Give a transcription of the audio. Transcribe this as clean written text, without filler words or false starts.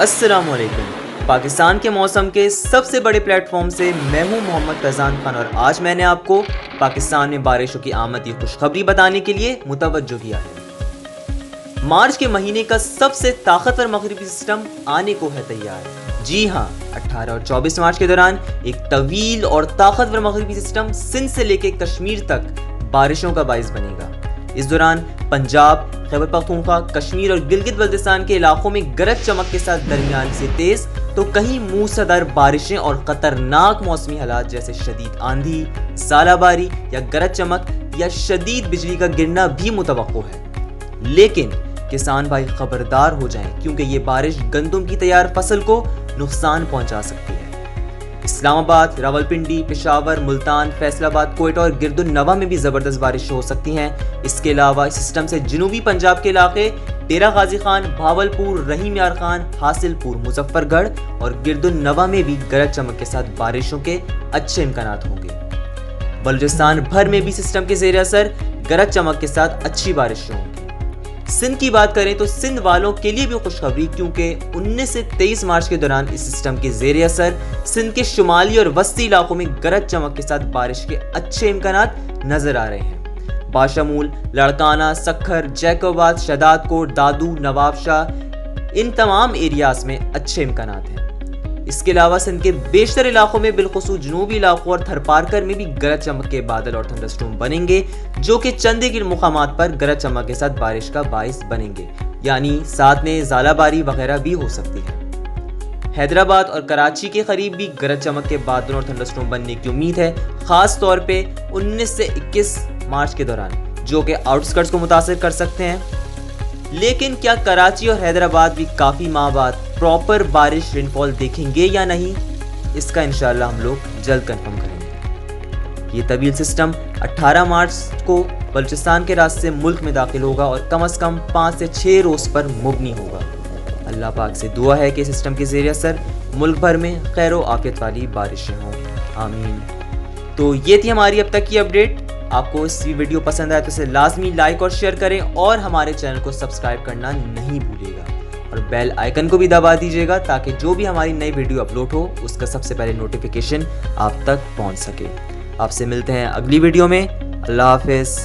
السلام علیکم۔ پاکستان کے موسم کے سب سے بڑے پلیٹ فارم سے میں ہوں محمد فیضان خان، اور آج میں نے آپ کو پاکستان میں بارشوں کی آمد کی خوشخبری بتانے کے لیے متوجہ کیا ہے۔ مارچ کے مہینے کا سب سے طاقتور مغربی سسٹم آنے کو ہے تیار۔ جی ہاں، 18 اور 24 مارچ کے دوران ایک طویل اور طاقتور مغربی سسٹم سندھ سے لے کے کشمیر تک بارشوں کا باعث بنے گا۔ اس دوران پنجاب، خیبر پختونخوا، کشمیر اور گلگت بلتستان کے علاقوں میں گرج چمک کے ساتھ درمیان سے تیز تو کہیں موسلادھار بارشیں اور خطرناک موسمی حالات جیسے شدید آندھی، ژالہ باری یا گرج چمک یا شدید بجلی کا گرنا بھی متوقع ہے۔ لیکن کسان بھائی خبردار ہو جائیں، کیونکہ یہ بارش گندم کی تیار فصل کو نقصان پہنچا سکتی ہے۔ اسلام آباد، راولپنڈی، پشاور، ملتان، فیصل آباد، کوئٹہ اور گرد النواح میں بھی زبردست بارشیں ہو سکتی ہیں۔ اس کے علاوہ اس سسٹم سے جنوبی پنجاب کے علاقے ڈیرہ غازی خان، بھاولپور، رحیم یار خان، حاصل پور، مظفر گڑھ اور گرد النواح میں بھی گرج چمک کے ساتھ بارشوں کے اچھے امکانات ہوں گے۔ بلوچستان بھر میں بھی سسٹم کے زیر اثر گرج چمک کے ساتھ اچھی بارشیں ہوں گی۔ سندھ کی بات کریں تو سندھ والوں کے لیے بھی خوشخبری، کیونکہ 19 سے 23 مارچ کے دوران اس سسٹم کے زیر اثر سندھ کے شمالی اور وسطی علاقوں میں گرج چمک کے ساتھ بارش کے اچھے امکانات نظر آ رہے ہیں۔ باشمول لڑکانہ، سکھر، جیکوباد، شہداد کوٹ، دادو، نواب شاہ، ان تمام ایریاز میں اچھے امکانات ہیں۔ اس کے علاوہ سندھ کے بیشتر علاقوں میں بالخصوص جنوبی علاقوں اور تھرپارکر میں بھی گرج چمک کے بادل اور تھنڈر اسٹارم بنیں گے، جو کہ چند ایک مقامات پر گرج چمک کے ساتھ بارش کا باعث بنیں گے، یعنی ساتھ میں ژالہ باری وغیرہ بھی ہو سکتی ہے۔ حیدرآباد اور کراچی کے قریب بھی گرج چمک کے بادل اور تھنڈر اسٹارم بننے کی امید ہے، خاص طور پہ 19 سے 21 مارچ کے دوران، جو کہ آؤٹسکرٹس کو متاثر کر سکتے ہیں۔ لیکن کیا کراچی اور حیدرآباد بھی کافی ماہ بعد پراپر بارش رین فال دیکھیں گے یا نہیں، اس کا انشاءاللہ ہم لوگ جلد کنفرم کریں گے۔ یہ طویل سسٹم 18 مارچ کو بلوچستان کے راستے ملک میں داخل ہوگا اور کم از کم 5 سے 6 روز پر مبنی ہوگا۔ اللہ پاک سے دعا ہے کہ سسٹم کے زیر اثر ملک بھر میں خیر و عافیت والی بارشیں ہوں، آمین۔ تو یہ تھی ہماری اب تک کی اپڈیٹ۔ آپ کو اس ویڈیو پسند آئے تو اسے لازمی لائک اور شیئر کریں، اور ہمارے چینل کو سبسکرائب کرنا نہیں بھولے گا، اور بیل آئیکن کو بھی دبا دیجیے گا تاکہ جو بھی ہماری نئی ویڈیو اپلوڈ ہو اس کا سب سے پہلے نوٹیفیکیشن آپ تک پہنچ سکے۔ آپ سے ملتے ہیں اگلی ویڈیو میں۔ اللہ حافظ۔